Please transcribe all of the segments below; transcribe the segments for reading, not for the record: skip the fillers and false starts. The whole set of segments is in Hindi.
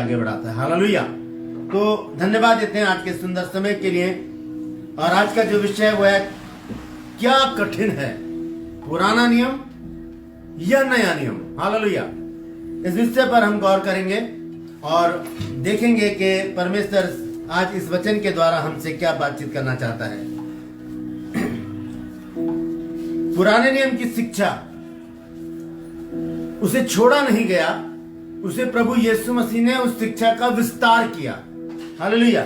आगे बढ़ाता है। हालेलुया। तो धन्यवाद देते हैं आज के सुंदर समय के लिए। और आज का जो विषय है वो है क्या कठिन है, पुराना नियम या नया नियम। हालेलुया। इस विषय पर हम गौर करेंगे और देखेंगे कि परमेश्वर आज इस वचन के द्वारा हमसे क्या बातचीत करना चाहता है। पुराने नियम की शिक्षा उसे छोड़ा नहीं गया, उसे प्रभु यीशु मसीह ने उस शिक्षा का विस्तार किया। हालेलुया।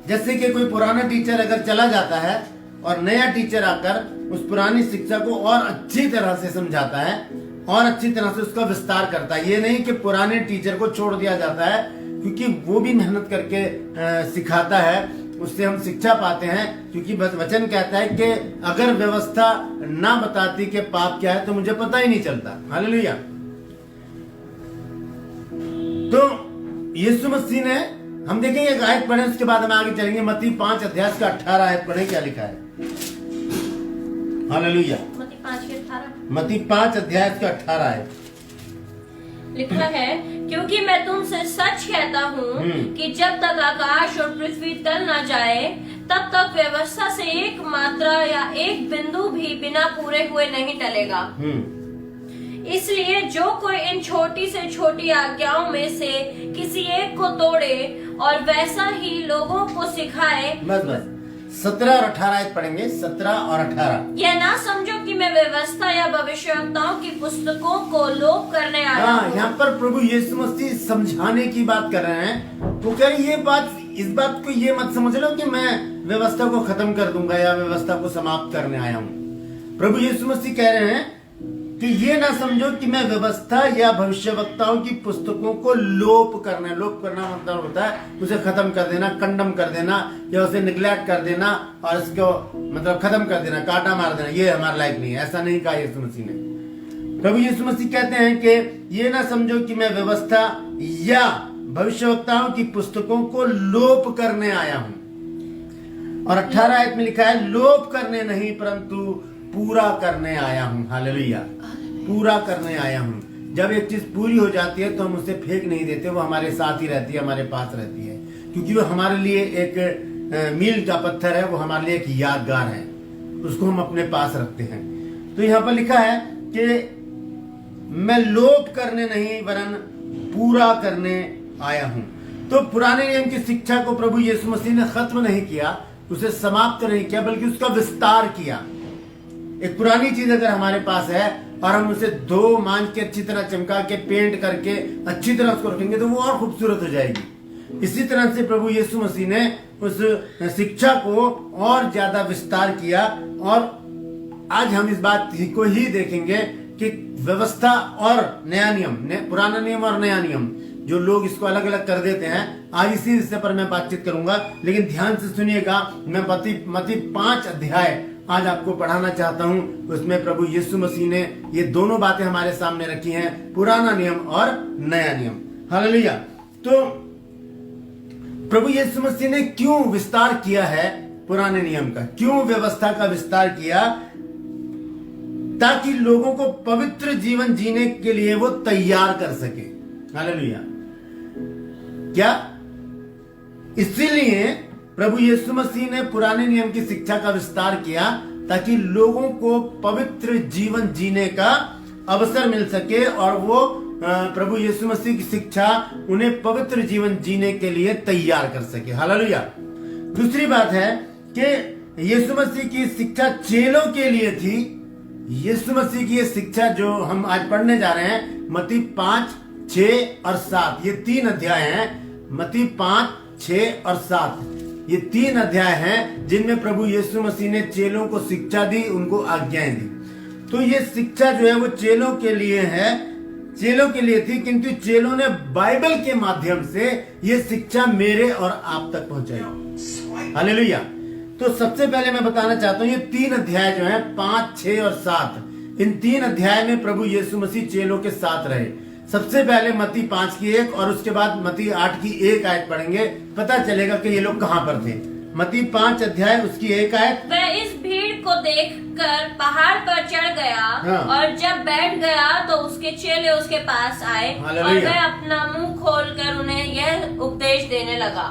जैसे कि कोई पुराना टीचर अगर चला जाता है और नया टीचर आकर उस पुरानी शिक्षा को और अच्छी तरह से समझाता है और अच्छी तरह से उसका विस्तार करता है। ये नहीं कि पुराने टीचर को छोड़ दिया जाता है, क्योंकि वो भी मेहनत करके सिखाता है, उससे हम शिक्षा पाते हैं। क्योंकि वचन कहता है कि अगर व्यवस्था ना बताती कि पाप क्या है तो मुझे पता ही नहीं चलता। हालेलुया। तो यीशु मसीह ने, हम देखेंगे एक आयत पढ़े, उसके बाद हम आगे चलेंगे। मत्ती 5 अध्याय का 18 आयत पढ़े, क्या लिखा है। हालेलुया। मत्ती 5 अध्याय का 18 आयत लिखा है, क्योंकि मैं तुमसे सच कहता हूँ कि जब तक आकाश और पृथ्वी टल न जाए तब तक व्यवस्था से एक मात्रा या एक बिंदु भी बिना पूरे हुए नहीं टलेगा। इसलिए जो कोई इन छोटी से छोटी आज्ञाओं में से किसी एक को तोड़े और वैसा ही लोगों को सिखाए। बस 17 और 18 आयत पढ़ेंगे। 17 और 18। यह ना समझो कि मैं व्यवस्था या भविष्यवक्ताओं की पुस्तकों को लोप करने आया हूँ। यहाँ पर प्रभु यीशु मसीह समझाने की बात कर रहे हैं। वो कह रहे इस बात को ये मत समझ लो कि मैं व्यवस्था को खत्म कर दूंगा या व्यवस्था को समाप्त करने आया हूँ। प्रभु यीशु मसीह कह रहे हैं कि ये ना समझो कि मैं व्यवस्था या भविष्यवक्ताओं की पुस्तकों को लोप करना मतलब होता है उसे खत्म कर देना, कंडम कर देना या उसे निगलेक्ट कर देना और इसको मतलब खत्म कर देना, काटा मार देना। ये हमारे लायक नहीं है, ऐसा नहीं कहा यीशु मसीह ने। प्रभु यीशु मसीह कहते हैं कि ये ना समझो कि मैं व्यवस्था या भविष्यवक्ताओं की पुस्तकों को लोप करने आया हूं। और 18 आयत में लिखा है, लोप करने नहीं परंतु पूरा करने आया हूँ। हालेलुया। पूरा करने आया हूँ। जब एक चीज पूरी हो जाती है तो हम उसे फेंक नहीं देते, वो हमारे साथ ही रहती है, हमारे पास रहती है, क्योंकि वो हमारे लिए एक मील का पत्थर है, वो हमारे लिए एक यादगार है, उसको हम अपने पास रखते हैं। तो यहाँ पर लिखा है कि मैं लोप करने नहीं वरन पूरा करने आया हूँ। तो पुराने नियम की शिक्षा को प्रभु यीशु मसीह ने खत्म नहीं किया, उसे समाप्त नहीं किया, बल्कि उसका विस्तार किया। एक पुरानी चीज अगर हमारे पास है और हम उसे धो मांज के अच्छी तरह चमका के पेंट करके अच्छी तरह उसको रखेंगे तो वो और खूबसूरत हो जाएगी। इसी तरह से प्रभु यीशु मसीह ने उस शिक्षा को और ज्यादा विस्तार किया। और आज हम इस बात को ही देखेंगे कि व्यवस्था और नया नियम, पुराना नियम और नया नियम, जो लोग इसको अलग अलग कर देते हैं, आज इसी विषय पर मैं बातचीत करूंगा। लेकिन ध्यान से सुनिएगा, मैं मत्ती 5 अध्याय आज आपको पढ़ाना चाहता हूं। उसमें प्रभु यीशु मसीह ने ये दोनों बातें हमारे सामने रखी हैं, पुराना नियम और नया नियम। हालेलुया। तो प्रभु यीशु मसीह ने क्यों विस्तार किया है पुराने नियम का, क्यों व्यवस्था का विस्तार किया, ताकि लोगों को पवित्र जीवन जीने के लिए वो तैयार कर सके। हालेलुया। क्या इसीलिए प्रभु यीशु मसीह ने पुराने नियम की शिक्षा का विस्तार किया, ताकि लोगों को पवित्र जीवन जीने का अवसर मिल सके और वो प्रभु यीशु मसीह की शिक्षा उन्हें पवित्र जीवन जीने के लिए तैयार कर सके। हालेलुया। दूसरी बात है कि यीशु मसीह की शिक्षा चेलों के लिए थी। यीशु मसीह की ये शिक्षा जो हम आज पढ़ने जा रहे हैं, मत्ती 5, 6 और 7, ये 3 अध्याय हैं। मत्ती 5, 6 और 7 ये 3 अध्याय हैं जिनमें प्रभु यीशु मसीह ने चेलों को शिक्षा दी, उनको आज्ञाएं दी। तो ये शिक्षा जो है वो चेलों के लिए है, चेलों के लिए थी, किंतु चेलों ने बाइबल के माध्यम से ये शिक्षा मेरे और आप तक पहुंचाई। हालेलुया। तो सबसे पहले मैं बताना चाहता हूं, ये 3 अध्याय जो हैं 5, 6 और 7, इन 3 अध्याय में प्रभु यीशु मसीह चेलों के साथ रहे। सबसे पहले मत्ती 5 की 1 और उसके बाद मत्ती 8 की 1 आयत पढ़ेंगे, पता चलेगा कि ये लोग कहां पर थे। मत्ती 5 अध्याय उसकी 1 आयत। वह इस भीड़ को देखकर पहाड़ पर चढ़ गया हाँ। और जब बैठ गया तो उसके चेले उसके पास आए और हालेलुया। वह अपना मुंह खोलकर उन्हें यह उपदेश देने लगा।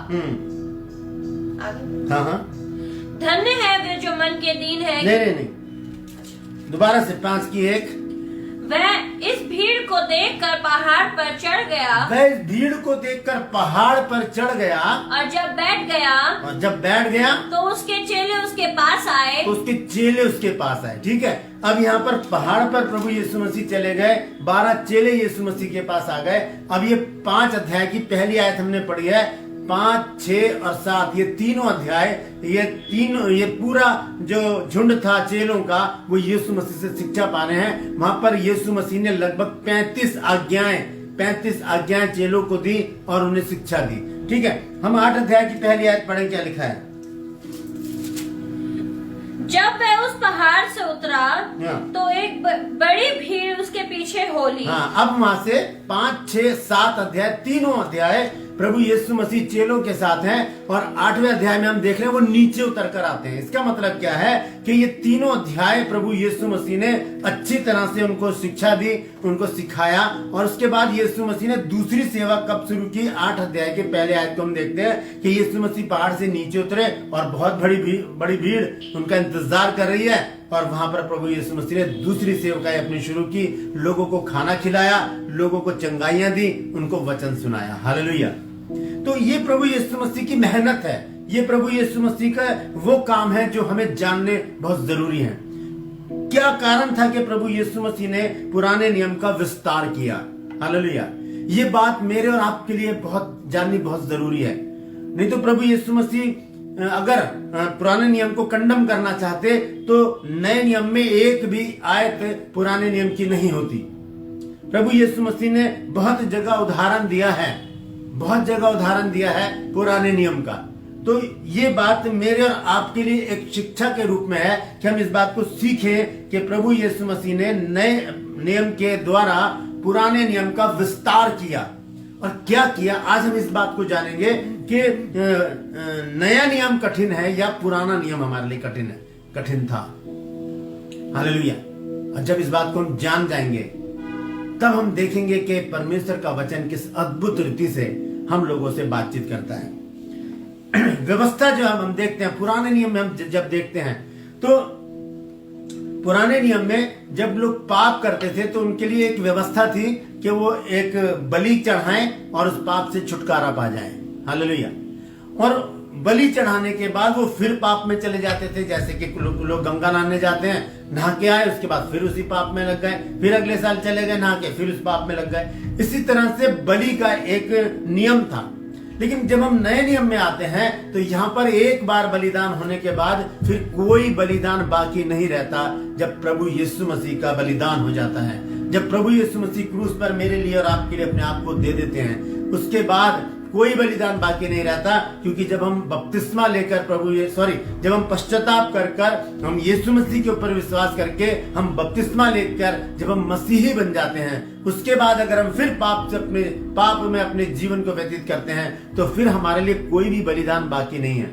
आगे। हाँ हाँ, धन्य है वे जो मन के दीन है। नहीं, दोबारा से 5 की 1। वह इस भीड़ को देखकर पहाड़ पर चढ़ गया वह इस भीड़ को देखकर पहाड़ पर चढ़ गया और जब बैठ गया और जब बैठ गया तो उसके चेले उसके पास आए। तो उसके चेले उसके पास आए। ठीक है, अब यहाँ पर पहाड़ पर प्रभु यीशु मसीह चले गए, 12 चेले यीशु मसीह के पास आ गए। अब ये 5 अध्याय की पहली आयत हमने पढ़ी है, 5, 6 और 7, ये तीनों अध्याय, ये पूरा जो झुंड था चेलों का, वो यीशु मसीह से शिक्षा पा रहे हैं। वहां पर यीशु मसीह ने लगभग 35 आज्ञाएं चेलों को दी और उन्हें शिक्षा दी। ठीक है, हम 8 अध्याय की पहली आयत पढ़ें, क्या लिखा है। जब वह उस पहाड़ से उतरा हाँ। तो एक बड़ी भीड़ उसके पीछे हो ली। हाँ, अब वहां से 5, 6, 7 अध्याय, तीनों अध्याय प्रभु यीशु मसीह चेलों के साथ हैं और 8वें अध्याय में हम देख रहे हैं वो नीचे उतर कर आते हैं। इसका मतलब क्या है कि ये तीनों अध्याय प्रभु यीशु मसीह ने अच्छी तरह से उनको शिक्षा दी, उनको सिखाया और उसके बाद यीशु मसीह ने दूसरी सेवा कब शुरू की। 8 अध्याय के पहले आयत को हम देखते हैं कि यीशु मसीह पहाड़ से नीचे उतरे और बहुत बड़ी भीड़ उनका इंतजार कर रही है और वहां पर प्रभु यीशु मसीह ने दूसरी सेवकाई अपनी शुरू की, लोगों को खाना खिलाया, लोगों को चंगाइयां दी, उनको वचन सुनाया। हालेलुया। तो ये प्रभु यीशु मसीह की मेहनत है, ये प्रभु यीशु मसीह का वो काम है जो हमें जानने बहुत जरूरी है। क्या कारण था कि प्रभु यीशु मसीह ने पुराने नियम का विस्तार किया। हालेलुया। ये बात मेरे और आपके लिए जाननी बहुत जरूरी है। नहीं तो प्रभु यीशु मसीह अगर पुराने नियम को कंडम करना चाहते तो नए नियम में एक भी आयत पुराने नियम की नहीं होती। प्रभु यीशु मसीह ने बहुत जगह उदाहरण दिया है पुराने नियम का। तो ये बात मेरे और आपके लिए एक शिक्षा के रूप में है कि हम इस बात को सीखें कि प्रभु यीशु मसीह ने नए नियम के द्वारा पुराने नियम का विस्तार किया और क्या किया। आज हम इस बात को जानेंगे कि नया नियम कठिन है या पुराना नियम हमारे लिए कठिन था। हालेलुया। और जब इस बात को हम जान जाएंगे तब हम देखेंगे कि परमेश्वर का वचन किस अद्भुत रीति से हम लोगों से बातचीत करता है। व्यवस्था जो हम देखते हैं पुराने नियम में, हम जब देखते हैं तो पुराने नियम में जब लोग पाप करते थे तो उनके लिए एक व्यवस्था थी कि वो एक बलि चढ़ाएं और उस पाप से छुटकारा पा जाएं। हालेलुया। और बलि चढ़ाने के बाद वो फिर पाप में चले जाते थे। जैसे कि लोग गंगा नहाने जाते हैं, नहा के आए, उसके बाद फिर उसी पाप में लग गए, फिर अगले साल चले गए नहा के, फिर उस पाप में लग गए। इसी तरह से बलि का एक नियम था। लेकिन जब हम नए नियम में आते हैं तो यहाँ पर एक बार बलिदान होने के बाद फिर कोई बलिदान बाकी नहीं रहता। जब प्रभु यीशु मसीह का बलिदान हो जाता है, जब प्रभु यीशु मसीह क्रूस पर मेरे लिए और आपके लिए अपने आप को दे देते हैं, उसके बाद कोई बलिदान बाकी नहीं रहता। क्योंकि जब हम बपतिस्मा लेकर जब हम पश्चाताप कर हम यीशु मसीह के ऊपर विश्वास करके हम बपतिस्मा लेकर जब हम मसीही बन जाते हैं, उसके बाद अगर हम फिर पाप में अपने जीवन को व्यतीत करते हैं तो फिर हमारे लिए कोई भी बलिदान बाकी नहीं है।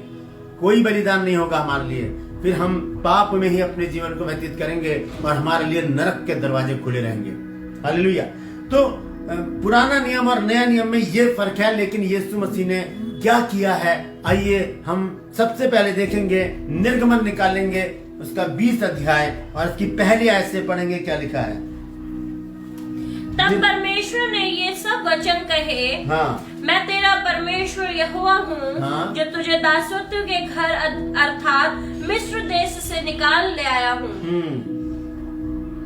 कोई बलिदान नहीं होगा हमारे लिए। फिर हम पाप में ही अपने जीवन को व्यतीत करेंगे और हमारे लिए नरक के दरवाजे खुले रहेंगे। हालेलुया। तो पुराना नियम और नया नियम में ये फर्क है, लेकिन यीशु मसीह ने क्या किया है आइए हम सबसे पहले देखेंगे। निर्गमन निकालेंगे उसका 20 अध्याय और उसकी पहली आयत से पढ़ेंगे, क्या लिखा है। तब परमेश्वर ने ये सब वचन कहे, हाँ, मैं तेरा परमेश्वर यहोवा हूँ, हाँ, जो तुझे दासत्व के घर अर्थात मिस्र देश से निकाल ले आया हूँ।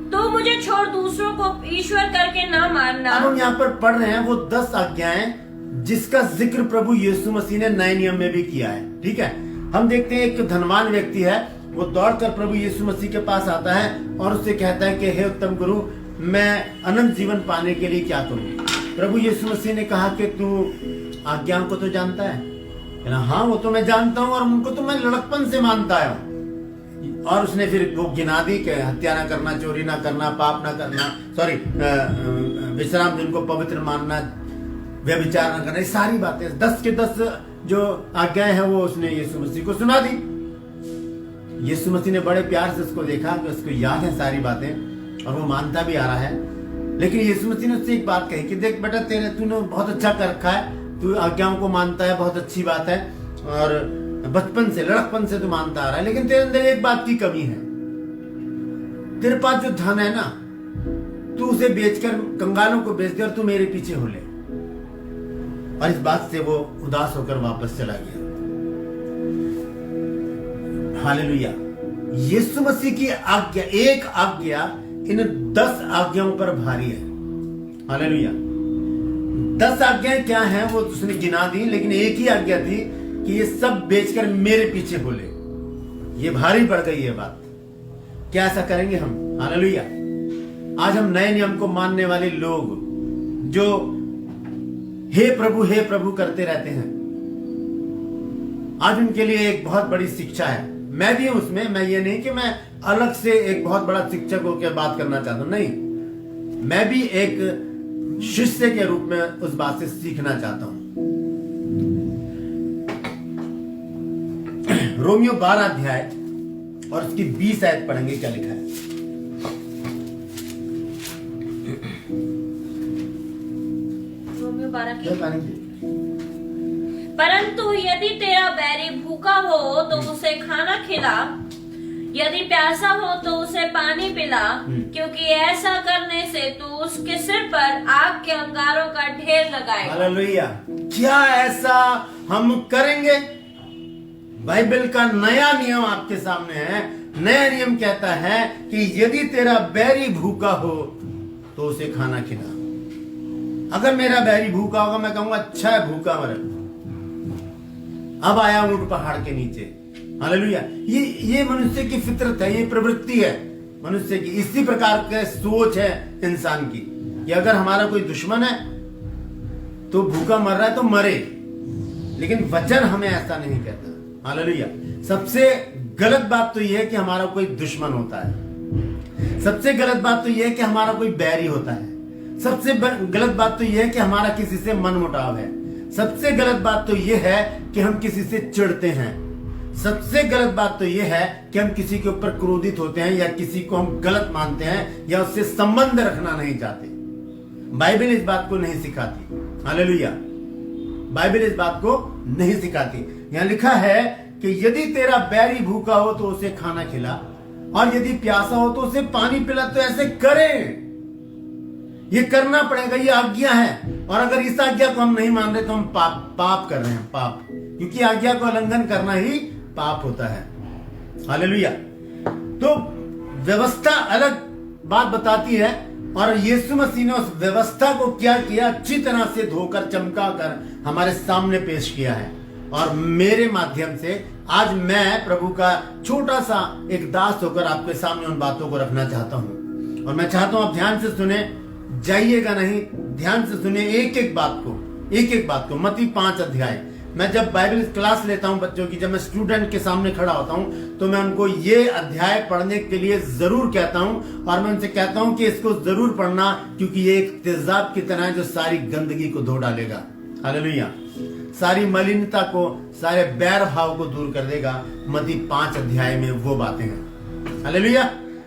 तो मुझे छोड़ दूसरों को ईश्वर करके ना मानना। अब हम यहाँ पर पढ़ रहे हैं वो 10 आज्ञाएं जिसका जिक्र प्रभु यीशु मसीह ने नए नियम में भी किया है। ठीक है, हम देखते हैं एक धनवान व्यक्ति है, वो दौड़कर प्रभु यीशु मसीह के पास आता है और उससे कहता है कि हे उत्तम गुरु, मैं अनंत जीवन पाने के लिए क्या करूं। प्रभु यीशु मसीह ने कहा कि तू आज्ञाओं को तो जानता है। हाँ, वो तो मैं जानता हूँ और उनको तो मैं लड़कपन से मानता हूँ। और उसने फिर वो गिना दी कि हत्या ना करना, चोरी ना करना, पाप ना करना, विश्राम दिन को पवित्र मानना, व्यभिचार न करना, ये सारी बातें 10 के 10 जो आज्ञाएं हैं वो उसने यीशु मसीह को सुना दी। यीशु मसीह ने बड़े प्यार से उसको देखा कि उसको याद है सारी बातें और वो मानता भी आ रहा है। लेकिन यीशु मसीह ने उससे एक बात कही कि देख बेटा, तूने बहुत अच्छा कर रखा है, तू आज्ञाओं को मानता है, बहुत अच्छी बात है, और बचपन से लड़कपन से तू मानता आ रहा है, लेकिन तेरे अंदर एक बात की कमी है। तेरे पास जो धन है ना, तू उसे बेचकर कंगालों को बेच दे और तू मेरे पीछे हो ले। और इस बात से वो उदास होकर वापस चला गया। हालेलुया। यीशु मसीह की आज्ञा, एक आज्ञा इन 10 आज्ञाओं पर भारी है। हालेलुया। 10 आज्ञाएं क्या हैं वो उसने गिना दी, लेकिन एक ही आज्ञा थी कि ये सब बेचकर मेरे पीछे हो ले। ये भारी पड़ गई है बात। क्या ऐसा करेंगे हम? हालेलुया। आज हम नए नियम को मानने वाले लोग जो हे प्रभु करते रहते हैं, आज उनके लिए एक बहुत बड़ी शिक्षा है। मैं भी हूं उसमें। मैं ये नहीं कि मैं अलग से एक बहुत बड़ा शिक्षक होकर बात करना चाहता हूं, नहीं, मैं भी एक शिष्य के रूप में उस बात से सीखना चाहता हूं। रोमियो 12 अध्याय और उसकी 20 आयत पढ़ेंगे, क्या लिखा है। रोमियो 12 की पढ़ेंगे। परंतु यदि तेरा बैरी भूखा हो तो उसे खाना खिला, यदि प्यासा हो तो उसे पानी पिला, क्योंकि ऐसा करने से तू उसके सिर पर आग के अंगारों का ढेर लगाएगा। हालेलुया। क्या ऐसा हम करेंगे? बाइबल का नया नियम आपके सामने है। नया नियम कहता है कि यदि तेरा बैरी भूखा हो तो उसे खाना खिला। अगर मेरा बैरी भूखा होगा, मैं कहूंगा अच्छा है, भूखा मरे, अब आया ऊंट पहाड़ के नीचे। हालेलुया। ये मनुष्य की फितरत है, ये प्रवृत्ति है मनुष्य की। इसी प्रकार की सोच है इंसान की कि अगर हमारा कोई दुश्मन है तो भूखा मर रहा है तो मरे, लेकिन वचन हमें ऐसा नहीं कहता। हालेलुया। सबसे गलत बात तो यह है कि हमारा कोई दुश्मन होता है। सबसे गलत बात तो यह है कि हमारा कोई बैरी होता है। सबसे गलत बात तो यह है कि हमारा किसी से मनमुटाव है। सबसे गलत बात तो यह है कि हम किसी से चिढ़ते हैं। सबसे गलत बात तो यह है कि हम किसी के ऊपर क्रोधित होते हैं या किसी को हम गलत मानते हैं या उससे संबंध रखना नहीं चाहते। बाइबल इस बात को नहीं सिखाती। हालेलुया। बाइबल इस बात को नहीं सिखाती। यहां लिखा है कि यदि तेरा बैरी भूखा हो तो उसे खाना खिला, और यदि प्यासा हो तो उसे पानी पिला। तो ऐसे करें, ये करना पड़ेगा, ये आज्ञा है। और अगर इस आज्ञा को हम नहीं मान रहे तो हम पाप कर रहे हैं, पाप, क्योंकि आज्ञा को उल्लंघन करना ही पाप होता है। हालेलुया। तो व्यवस्था अलग बात बताती है, और यीशु मसीह ने उस व्यवस्था को क्या किया, अच्छी तरह से धोकर चमका कर हमारे सामने पेश किया है। और मेरे माध्यम से आज मैं प्रभु का छोटा सा एक दास होकर आपके सामने उन बातों को रखना चाहता हूं। और मैं चाहता हूं आप ध्यान से सुने, जाइएगा नहीं, ध्यान से सुने एक एक बात को। मत्ती 5 अध्याय। मैं जब बाइबल क्लास लेता हूं बच्चों की, जब मैं स्टूडेंट के सामने खड़ा होता हूं, तो मैं उनको ये अध्याय पढ़ने के लिए जरूर कहता हूं, और मैं उनसे कहता हूं कि इसको जरूर पढ़ना, क्योंकि ये एक तेजाब की तरह है जो सारी गंदगी को धो डालेगा। हालेलुया। सारी मलिनता को, सारे बैर भाव को दूर कर देगा। मत्ती 5 अध्याय में वो बातें हैं। हालेलुया।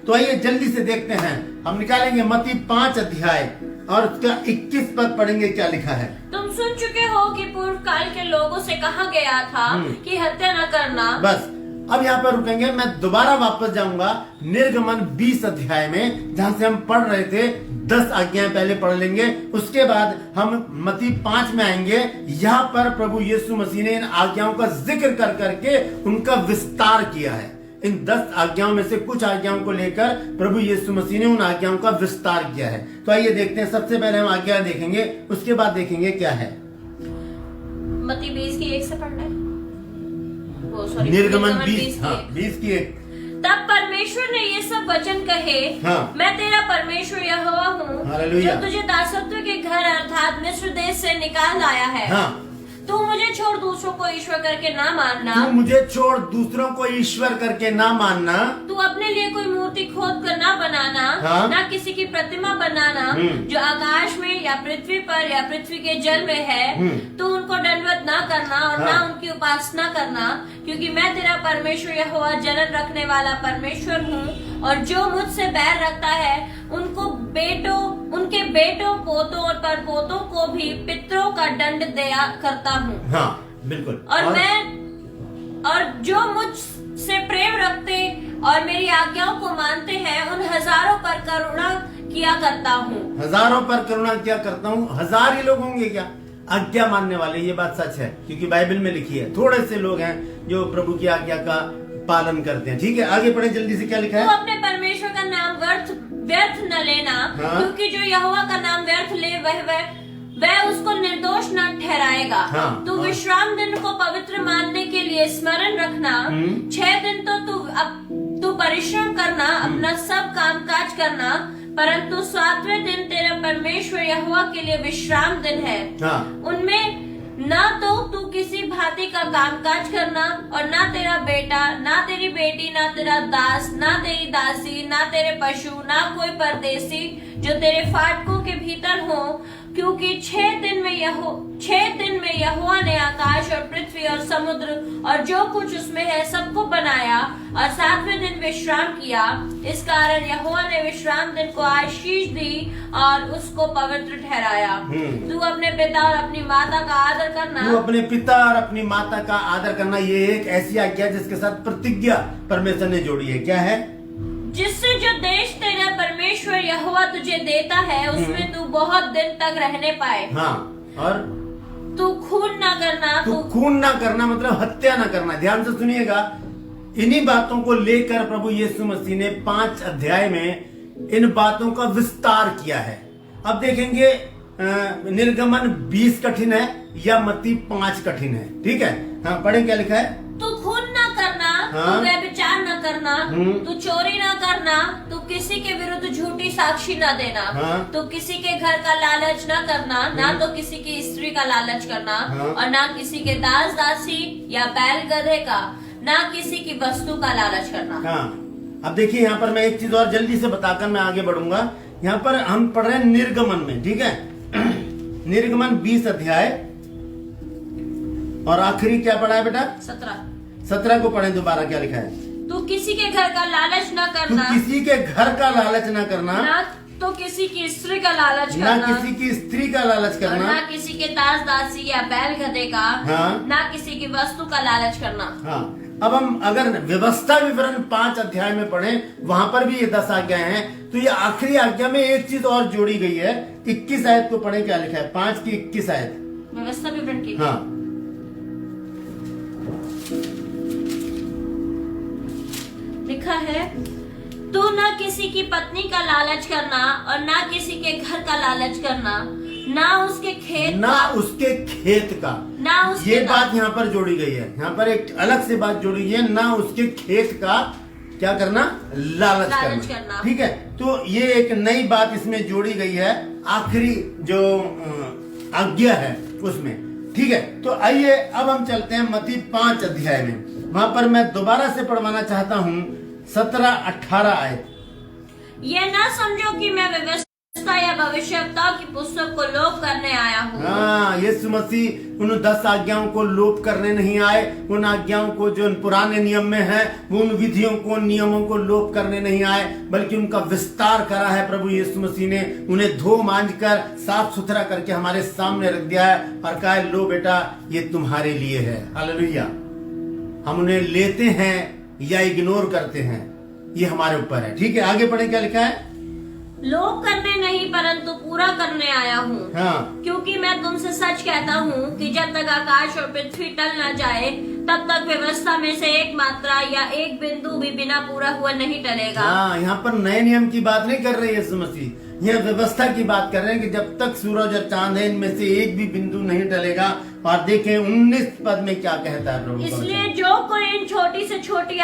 तो आइए जल्दी से देखते हैं, हम निकालेंगे मत्ती 5 अध्याय और उसका 21 पद पढ़ेंगे, क्या लिखा है। तुम सुन चुके हो कि पूर्व काल के लोगों से कहा गया था कि हत्या न करना। बस अब यहाँ पर रुकेंगे। मैं दोबारा वापस जाऊंगा निर्गमन 20 अध्याय में, जहां से हम पढ़ रहे थे। 10 आज्ञाएं पहले पढ़ लेंगे, उसके बाद हम मत्ती 5 में आएंगे। यहाँ पर प्रभु यीशु मसीह ने इन आज्ञाओं का जिक्र कर करके उनका विस्तार किया है। इन 10 आज्ञाओं में से कुछ आज्ञाओं को लेकर प्रभु यीशु मसीह ने उन आज्ञाओं का विस्तार किया है। तो आइए देखते हैं। सबसे पहले हम आज्ञा देखेंगे, उसके बाद देखेंगे क्या है। मत्ती 20 की 1 से पढ़ना है। निर्गमन 20 की 1। तब परमेश्वर ने ये सब वचन कहे, मैं तेरा परमेश्वर यहोवा हूँ, जो तुझे दासत्व के घर अर्थात मिस्र देश से निकाल लाया है। तू मुझे छोड़ दूसरों को ईश्वर करके ना मानना, तू मुझे छोड़ दूसरों को ईश्वर करके ना मानना, तू अपने लिए कोई मूर्ति खोद कर ना बनाना, हाँ? ना किसी की प्रतिमा बनाना जो आकाश में या पृथ्वी पर या पृथ्वी के जल में है, तू उनको दंडवत ना करना और ना उनकी उपासना करना, क्योंकि मैं तेरा परमेश्वर यहोवा जलन रखने वाला परमेश्वर हूँ। और जो मुझसे बैर रखता है उनके बेटों पोतों और परपोतों को भी पितरों का दंड दिया करता हूँ। हाँ, बिल्कुल। और जो मुझसे प्रेम रखते और मेरी आज्ञाओं को मानते हैं उन हजारों पर करुणा किया करता हूँ। हजारों पर करुणा किया करता हूँ। हजार ही लोग होंगे क्या आज्ञा मानने वाले? ये बात सच है, क्योंकि बाइबल में लिखी है। थोड़े से लोग हैं जो प्रभु की आज्ञा का पालन करते हैं। ठीक है, आगे पढ़े जल्दी से, क्या लिखा है? तू अपने परमेश्वर का नाम व्यर्थ न लेना, क्योंकि जो यहोवा का नाम व्यर्थ ले वह उसको निर्दोष न ठहराएगा। तू विश्राम दिन को पवित्र मानने के लिए स्मरण रखना। 6 दिन तो तू परिश्रम करना, अपना सब काम काज करना, परंतु 7वें दिन तेरा परमेश्वर यहोवा के लिए विश्राम दिन है। उनमें ना तो तू किसी भांति का कामकाज करना, और ना तेरा बेटा, ना तेरी बेटी, ना तेरा दास, ना तेरी दासी, ना तेरे पशु, ना कोई परदेसी जो तेरे फाटकों के भीतर हो, क्योंकि 6 दिन में यहोवा ने आकाश और पृथ्वी और समुद्र और जो कुछ उसमें है सबको बनाया और 7वें दिन विश्राम किया। इस कारण यहोवा ने विश्राम दिन को आशीष दी और उसको पवित्र ठहराया। तू अपने पिता और अपनी माता का आदर करना। तू अपने पिता और अपनी माता का आदर करना, ये एक ऐसी आज्ञा जिसके साथ प्रतिज्ञा परमेश्वर ने जोड़ी है। क्या है? जिससे जो देश तेरा परमेश्वर यहोवा तुझे देता है उसमें तू बहुत दिन तक रहने पाए। हाँ, और तू खून ना करना। तू खून ना करना मतलब हत्या ना करना। ध्यान से सुनिएगा, इन्हीं बातों को लेकर प्रभु यीशु मसीह ने 5 अध्याय में इन बातों का विस्तार किया है। अब देखेंगे निर्गमन 20 कठिन है या मत्ती 5 कठिन है। ठीक है, हाँ, पढ़ें क्या लिखा है? तू खून ना करना, तू व्यभिचार न करना, तू चोरी ना करना, तू किसी के विरुद्ध झूठी साक्षी न देना, तू किसी के घर का लालच न करना, ना तो किसी की स्त्री का लालच करना, और ना किसी के दास दासी या बैल गधे का, ना किसी की वस्तु का लालच करना। हाँ, अब देखिए यहाँ पर मैं एक चीज और जल्दी से बताकर मैं आगे बढ़ूंगा। यहाँ पर हम पढ़ रहे हैं निर्गमन में। ठीक है, निर्गमन 20 अध्याय और आखिरी क्या पढ़ा है बेटा? 17 को पढ़े दोबारा, क्या लिखा है? तू किसी के घर का लालच न करना। तू किसी के घर का लालच न करना, ना तो किसी की स्त्री का लालच करना, ना किसी की स्त्री का लालच करना, ना किसी के दास दासी या बैल गधे का, ना किसी की वस्तु का लालच करना। हाँ, अब हम अगर व्यवस्था विवरण 5 अध्याय में पढ़ें, वहां पर भी ये 10 आज्ञाएं हैं। तो ये आखिरी आज्ञा में एक चीज और जोड़ी गई है। 21 आयत को पढ़ें, क्या लिखा है? 5 की 21 आयत, व्यवस्था विवरण की। हाँ, लिखा है, तू न किसी की पत्नी का लालच करना और ना किसी के घर का लालच करना, ना उसके खेत का, ना उसके ये बात यहाँ पर जोड़ी गई है। यहाँ पर एक अलग से बात जोड़ी गई है, ना उसके खेत का क्या करना? लालच करना। ठीक है, तो ये एक नई बात इसमें जोड़ी गई है, आखिरी जो आज्ञा है उसमें। ठीक है, तो आइए अब हम चलते हैं मत्ती 5 अध्याय में। वहां पर मैं दोबारा से पढ़वाना चाहता हूँ 17-18 आयत। ये ना समझो कि मैं व्यवस्था या भविष्यवक्ताओं की पुस्तक को लोप करने आया हूँ। हाँ, यीशु मसीह उन 10 आज्ञाओं को लोप करने नहीं आए। उन आज्ञाओं को जो पुराने नियम में है, वो उन विधियों को, नियमों को लोप करने नहीं आए, बल्कि उनका विस्तार करा है। प्रभु यीशु मसीह ने उन्हें धो मांझ कर साफ सुथरा करके हमारे सामने रख दिया है और कहा, लो बेटा, ये तुम्हारे लिए है। हालेलुया। हम उन्हें लेते हैं या इग्नोर करते हैं, ये हमारे ऊपर है। ठीक है, आगे पढ़े, क्या लिखा है? लोप करने नहीं परंतु पूरा करने आया हूँ। हाँ, क्योंकि मैं तुमसे सच कहता हूँ कि जब तक आकाश और पृथ्वी टल न जाए तब तक व्यवस्था में से एक मात्रा या एक बिंदु भी बिना पूरा हुआ नहीं टलेगा। हाँ, यहाँ पर नए नियम की बात नहीं कर रहे यीशु मसीह, यह व्यवस्था की बात कर रहे हैं कि जब तक सूरज और चांद है, इनमें से एक भी बिंदु नहीं टलेगा। और देखें 19 पद में क्या कहता है प्रभु। इसलिए जो कोई इन छोटी से छोटी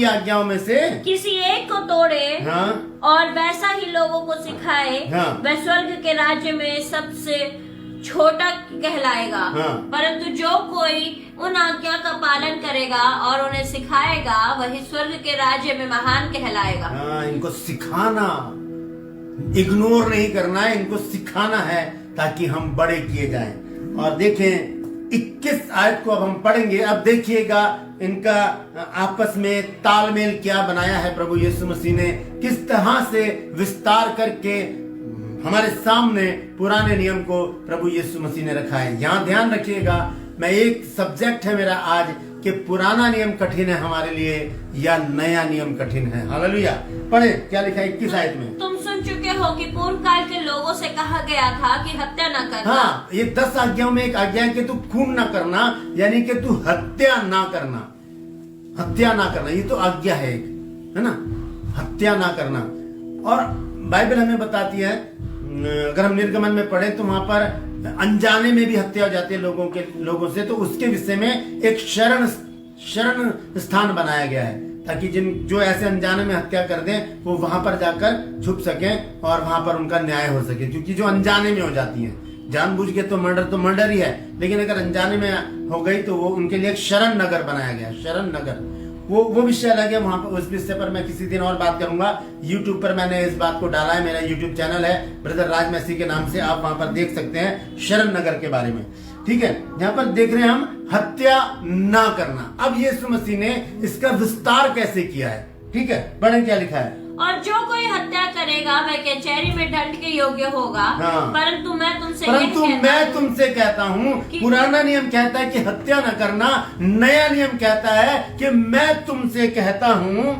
आज्ञाओं में से किसी एक को तोड़े, हाँ, और वैसा ही लोगों को सिखाए, हाँ, वह स्वर्ग के राज्य में सबसे छोटा कहलाएगा, हाँ। परंतु जो कोई उन आज्ञा का पालन करेगा और उन्हें सिखाएगा वही स्वर्ग के राज्य में महान कहलाएगा। हाँ, इनको सिखाना, इग्नोर नहीं करना है, इनको सिखाना है ताकि हम बड़े किए जाएं। और देखें 21 आयत को अब हम पढ़ेंगे। अब देखिएगा इनका आपस में तालमेल क्या बनाया है प्रभु यीशु मसीह ने, किस तरह से विस्तार करके हमारे सामने पुराने नियम को प्रभु यीशु मसीह ने रखा है। यहाँ ध्यान रखिएगा, मैं एक सब्जेक्ट है मेरा आज कि पुराना नियम कठिन है हमारे लिए या नया नियम कठिन है। हालेलुया। पढ़े क्या लिखा है 21 आयत में। तुम सुन चुके हो कि पूर्व काल के लोगों से कहा गया था कि हत्या न करना। हाँ, ये 10 आज्ञाओं में एक आज्ञा है कि तू खून ना करना, यानी कि तू हत्या ना करना। हत्या ना करना ये तो आज्ञा है ना, हत्या ना करना। और बाइबल हमें बताती है, अगर हम निर्गमन में पढ़े तो वहां पर अनजाने में भी हत्या हो जाती है लोगों से, तो उसके विषय में एक शरण स्थान बनाया गया है ताकि जो ऐसे अनजाने में हत्या कर दें वो वहां पर जाकर छुप सकें और वहां पर उनका न्याय हो सके। क्योंकि जो अनजाने में हो जाती हैं, जानबूझ के तो मर्डर ही है, लेकिन अगर अनजाने में हो गई तो वो उनके लिए एक शरण नगर बनाया गया, शरण नगर। वो विषय अलग है, वहां पर उस विषय पर मैं किसी दिन और बात करूंगा। YouTube पर मैंने इस बात को डाला है, मेरा YouTube चैनल है ब्रदर राज मैसी के नाम से, आप वहां पर देख सकते हैं शरण नगर के बारे में। ठीक है, यहाँ पर देख रहे हैं हम हत्या ना करना। अब यीशु मसीह ने इसका विस्तार कैसे किया है, ठीक है, पढ़ें क्या लिखा है। और जो कोई हत्या करेगा वह कचहरी में दंड के योग्य होगा। हाँ। परंतु मैं तुमसे कहता हूँ, पुराना नियम कहता है कि हत्या न करना, नया नियम कहता है कि मैं तुमसे कहता हूँ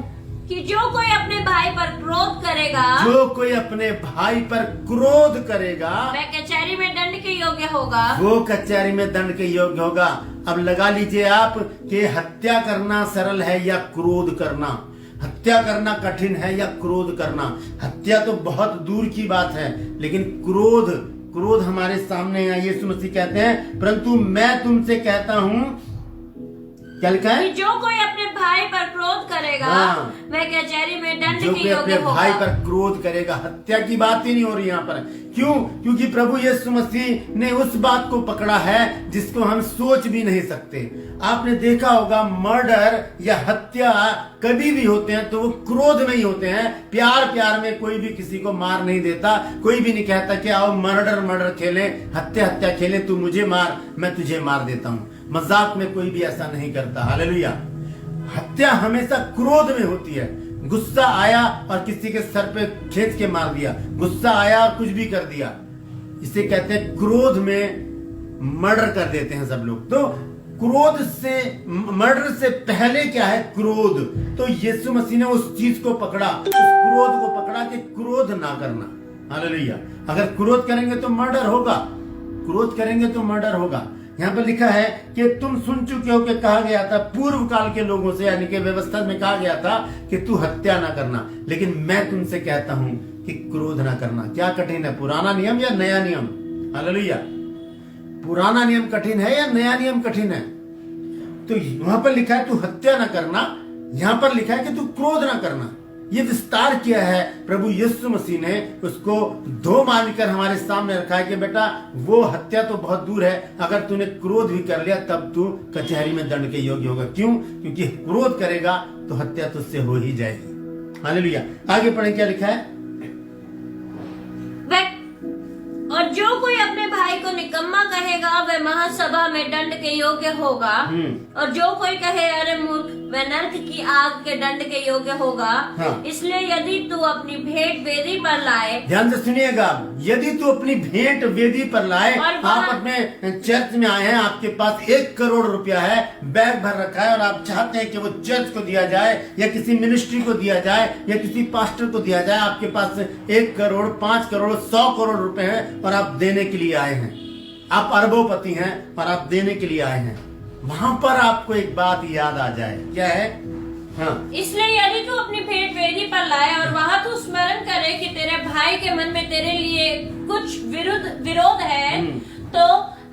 कि जो कोई अपने भाई पर क्रोध करेगा, जो कोई अपने भाई पर क्रोध करेगा वह कचहरी में दंड के योग्य होगा। वो कचहरी में दंड के योग्य होगा। अब लगा लीजिए आप कि हत्या करना सरल है या क्रोध करना, हत्या करना कठिन है या क्रोध करना। हत्या तो बहुत दूर की बात है, लेकिन क्रोध हमारे सामने है। यीशु मसीह कहते हैं, परंतु मैं तुमसे कहता हूँ, क्या लिखा है, जो कोई अपने भाई पर क्रोध करेगा, हाँ, वह कचहरी में दंड जो के योग्य होगा। भाई पर क्रोध करेगा, हत्या की बात ही नहीं हो रही यहाँ पर। क्यों? क्योंकि प्रभु यीशु मसीह ने उस बात को पकड़ा है जिसको हम सोच भी नहीं सकते। आपने देखा होगा, मर्डर या हत्या कभी भी होते हैं तो वो क्रोध में ही होते हैं। प्यार में कोई भी किसी को मार नहीं देता, कोई भी नहीं कहता कि आओ मर्डर खेलें, हत्या खेलें, तू मुझे मार मैं तुझे मार देता हूँ। मजाक में कोई भी ऐसा नहीं करता। हालेलुया। हत्या हमेशा क्रोध में होती है। गुस्सा आया और किसी के सर पे खींच के मार दिया, गुस्सा आया और कुछ भी कर दिया, इसे कहते हैं क्रोध में मर्डर कर देते हैं सब लोग। तो क्रोध से, मर्डर से पहले क्या है, क्रोध। तो यीशु मसीह ने उस चीज को पकड़ा, उस क्रोध को पकड़ा कि क्रोध ना करना। हालेलुया। अगर क्रोध करेंगे तो मर्डर होगा, क्रोध करेंगे तो मर्डर होगा। यहाँ पर लिखा है कि तुम सुन चुके हो कि कहा गया था पूर्व काल के लोगों से, यानी कि व्यवस्था में कहा गया था कि तू हत्या ना करना, लेकिन मैं तुमसे कहता हूं कि क्रोध ना करना। क्या कठिन है, पुराना नियम या नया नियम? हालेलुया। पुराना नियम कठिन है या नया नियम कठिन है? तो वहां पर लिखा है तू हत्या ना करना, यहां पर लिखा है कि तू क्रोध ना करना। ये विस्तार किया है प्रभु यीशु मसीह ने, उसको दो मानकर हमारे सामने रखा है कि बेटा वो हत्या तो बहुत दूर है, अगर तूने क्रोध भी कर लिया तब तू कचहरी में दंड के योग्य होगा। क्यों? क्योंकि क्रोध करेगा तो हत्या तुझसे हो ही जाएगी। हालेलुया। आगे पढ़े क्या लिखा है। और जो कोई अपने भाई को निकम्मा कहेगा वह महासभा में दंड के योग्य होगा। और जो कोई कहे अरे मूर्ख, वह नरक की आग के दंड के योग्य होगा। हाँ। इसलिए यदि तू अपनी भेंट वेदी पर लाए, ध्यान से सुनिएगा, यदि तू अपनी भेंट वेदी पर लाए, आप अपने चर्च में आए हैं, आपके पास 1 करोड़ रुपया है, बैग भर रखा है और आप चाहते हैं कि वो चर्च को दिया जाए या किसी मिनिस्ट्री को दिया जाए या किसी पास्टर को दिया जाए, आपके पास 1 करोड़ 5 करोड़ 100 करोड़ रुपए हैं और आप देने के लिए आए हैं, आप अरबोपति हैं और आप देने के लिए आए हैं, वहां पर आपको एक बात याद आ जाए, क्या है? हाँ। इसलिए यदि तू अपनी भेंट वेदी पर लाए और वहां तू स्मरण करे कि तेरे भाई के मन में तेरे लिए कुछ विरोध है, तो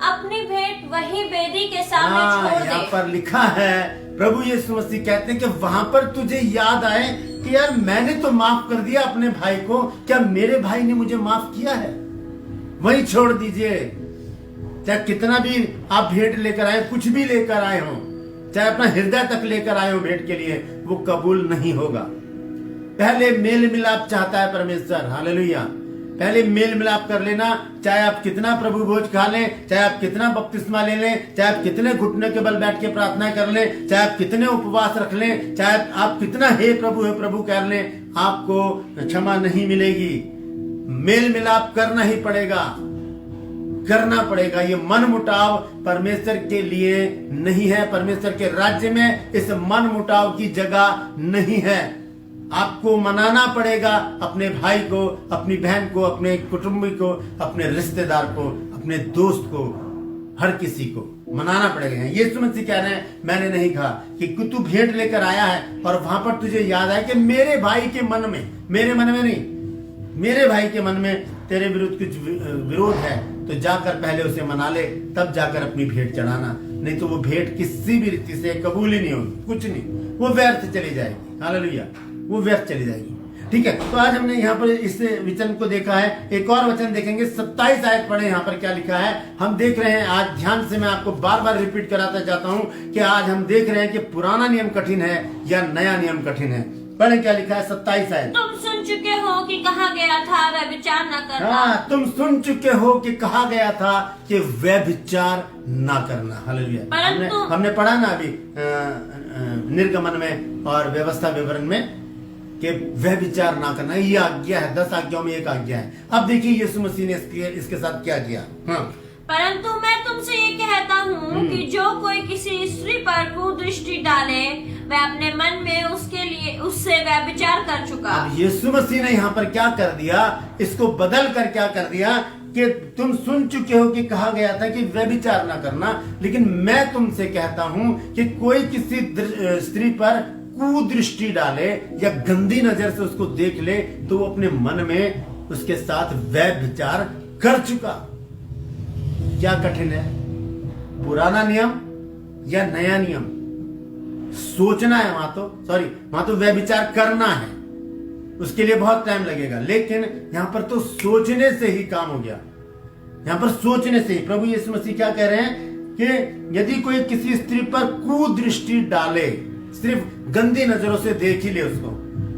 अपनी भेंट वही वेदी के सामने छोड़ दे। यहाँ पर लिखा है, प्रभु यीशु मसीह कहते हैं कि वहां पर तुझे याद आए कि यार मैंने तो माफ कर दिया अपने भाई को, क्या मेरे भाई ने मुझे माफ किया है? वही छोड़ दीजिए। चाहे कितना भी आप भेंट लेकर आए, कुछ भी लेकर आए हो, चाहे अपना हृदय तक लेकर आए हो भेंट के लिए, वो कबूल नहीं होगा। पहले मेल मिलाप चाहता है परमेश्वर, हालेलुया। पहले मेल मिलाप कर लेना, चाहे आप कितना प्रभु भोज खा लें, चाहे आप कितना बपतिस्मा ले लें, चाहे आप कितने घुटने के बल बैठ के प्रार्थना कर लें, चाहे आप कितने उपवास रख लें, चाहे आप कितना हे प्रभु कर लें, आपको क्षमा नहीं मिलेगी। मेल मिलाप करना ही पड़ेगा, करना पड़ेगा। ये मन मुटाव परमेश्वर के लिए नहीं है, परमेश्वर के राज्य में इस मन मुटाव की जगह नहीं है। आपको मनाना पड़ेगा अपने भाई को, अपनी बहन को, अपने कुटुंबी को, अपने रिश्तेदार को, अपने दोस्त को, हर किसी को मनाना पड़ेगा। यीशु मसीह कह रहे हैं, मैंने नहीं कहा कि तू भेंट लेकर आया है और वहां पर तुझे याद आया कि मेरे भाई के मन में, मेरे मन में नहीं, मेरे भाई के मन में तेरे विरुद्ध कुछ विरोध है, तो जाकर पहले उसे मना ले, तब जाकर अपनी भेंट चढ़ाना। नहीं तो वो भेंट किसी भी रीति से कबूल ही नहीं होगी, कुछ नहीं, वो व्यर्थ चली जाएगी। हालेलुया, वो व्यर्थ चली जाएगी। ठीक है, तो आज हमने यहाँ पर इस वचन को देखा है। एक और वचन देखेंगे, 27 आयत पढ़े, यहाँ पर क्या लिखा है हम देख रहे हैं। आज ध्यान से मैं आपको बार बार रिपीट कराता चाहता हूँ कि आज हम देख रहे हैं कि पुराना नियम कठिन है या नया नियम कठिन है। पढ़े क्या लिखा है 27 आयत। तुम सुन चुके हो कि कहा गया था व्यभिचार न करना। हाँ, तुम सुन चुके हो कि कहा गया था कि व्यभिचार ना करना। हालेलुया। हमने पढ़ा ना अभी निर्गमन में और व्यवस्था विवरण में कि व्यभिचार ना करना, ये आज्ञा है, 10 आज्ञाओं में एक आज्ञा है। अब देखिए यीशु मसीह ने इसके साथ क्या किया। हाँ, परंतु मैं तुमसे ये कहता हूँ कि जो कोई किसी स्त्री पर कुदृष्टि डाले, वह अपने मन में उसके लिए उससे व्यभिचार कर चुका। अब यीशु मसीह ने यहाँ पर क्या कर दिया, इसको बदल कर क्या कर दिया कि तुम सुन चुके हो कि कहा गया था कि व्यभिचार ना करना, लेकिन मैं तुमसे कहता हूँ कि कोई किसी स्त्री पर कुदृष्टि डाले या गंदी नजर से उसको देख ले, तो वो अपने मन में उसके साथ व्यभिचार कर चुका। क्या कठिन है, पुराना नियम या नया नियम? सोचना है, वहां तो व्यभिचार करना है, उसके लिए बहुत टाइम लगेगा, लेकिन यहां पर तो सोचने से ही काम हो गया। यहां पर सोचने से ही प्रभु यीशु मसीह क्या कह रहे हैं कि यदि कोई किसी स्त्री पर कुदृष्टि डाले, सिर्फ गंदी नजरों से देख ही ले उसको,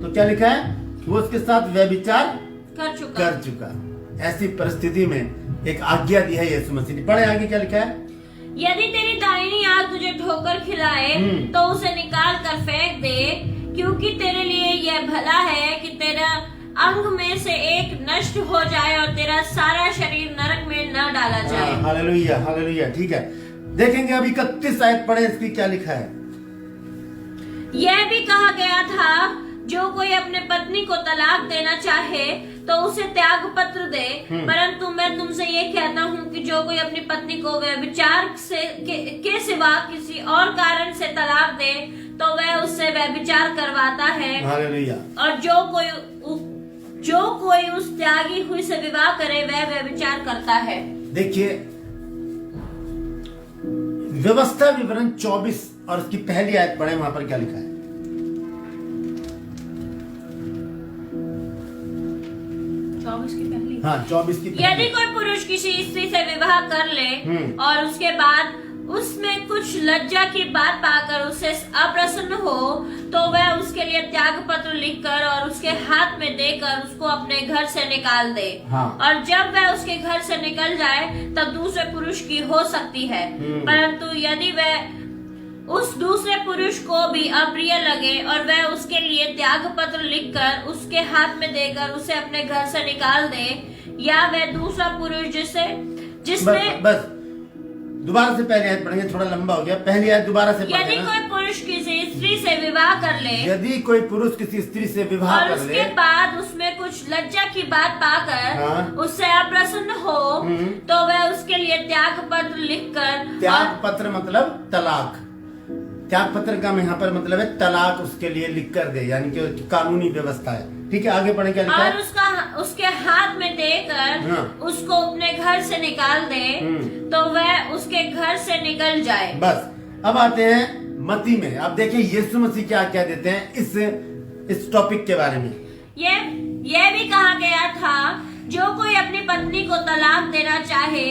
तो क्या लिखा है, वो उसके साथ व्यभिचार कर चुका। ऐसी परिस्थिति में एक आज्ञा दी है यीशु मसीह ने। पढ़े आगे क्या लिखा है। यदि तेरी दाहिनी आंख तुझे ठोकर खिलाए तो उसे निकाल कर फेंक दे, क्योंकि तेरे लिए यह भला है कि तेरा अंग में से एक नष्ट हो जाए और तेरा सारा शरीर नरक में न डाला जाए। Hallelujah, hallelujah. ठीक है, देखेंगे अब 31 आयत पढ़े, इसकी क्या लिखा है। यह भी कहा गया था, जो कोई अपने पत्नी को तलाक देना चाहे तो उसे त्याग पत्र दे। परंतु मैं तुमसे ये कहता हूँ कि जो कोई अपनी पत्नी को व्यभिचार के सिवा किसी और कारण से तलाक दे, तो वह उससे व्यभिचार करवाता है। हालेलुया। और जो कोई उस त्यागी हुई से विवाह करे, वह व्यभिचार करता है। देखिए, व्यवस्था विवरण 24 और उसकी पहली आयत पढ़े, वहां पर क्या लिखा है। 24 की पहली। हाँ, 24 की पहली। यदि कोई पुरुष किसी स्त्री से विवाह कर ले और उसके बाद उसमें कुछ लज्जा की बात पाकर उससे अप्रसन्न हो, तो वह उसके लिए त्याग पत्र लिखकर और उसके हाथ में देकर उसको अपने घर से निकाल दे। हाँ। और जब वह उसके घर से निकल जाए, तब दूसरे पुरुष की हो सकती है। परंतु यदि वह उस दूसरे पुरुष को भी अप्रिय लगे और वह उसके लिए त्याग पत्र लिखकर उसके हाथ में देकर उसे अपने घर से निकाल दे, या वह दूसरा पुरुष जिसने बस दोबारा से पहली आयत पढ़ेंगे, थोड़ा लंबा हो गया। पहली आयत दोबारा से पढ़ेंगे। यदि कोई पुरुष किसी स्त्री से विवाह कर ले, यदि कोई पुरुष किसी स्त्री से विवाह कर ले, उसके बाद उसमें कुछ लज्जा की बात पाकर उससे अप्रसन्न हो, तो वह उसके लिए त्याग पत्र लिखकर, त्याग पत्र मतलब तलाक, त्याग पत्र का यहाँ पर मतलब है तलाक उसके लिए लिख कर दे, यानी कि कानूनी व्यवस्था है। ठीक है, आगे पढ़े क्या लिखा है। और उसके हाथ में देकर उसको अपने घर से निकाल दे, तो वह उसके घर से निकल जाए। बस, अब आते हैं मती में। अब देखिए यीशु मसीह क्या कह देते हैं इस टॉपिक के बारे में। यह भी कहा गया था, जो कोई अपनी पत्नी को तलाक देना चाहे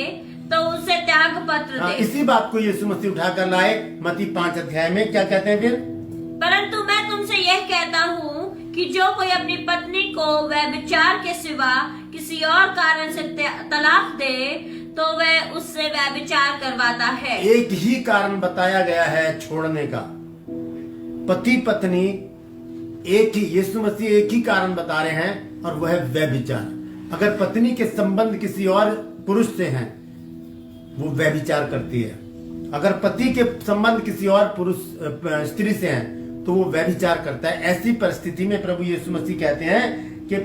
तो उसे त्याग भाग पत्र दे। इसी बात को यीशु मसीह उठाकर लाए मत्ती 5 अध्याय में। क्या कहते हैं फिर? परंतु मैं तुमसे यह कहता हूँ कि जो कोई अपनी पत्नी को व्यभिचार के सिवा किसी और कारण से तलाक दे तो वह उससे व्यभिचार करवाता है। एक ही कारण बताया गया है छोड़ने का। पति पत्नी एक ही, यीशु मसीह एक ही कारण बता रहे हैं और वह है व्यभिचार। अगर पत्नी के संबंध किसी और पुरुष से हैं, वो व्यभिचार करती है। अगर पति के संबंध किसी और पुरुष स्त्री से हैं, तो वो व्यभिचार करता है। ऐसी परिस्थिति में प्रभु यीशु मसीह कहते हैं कि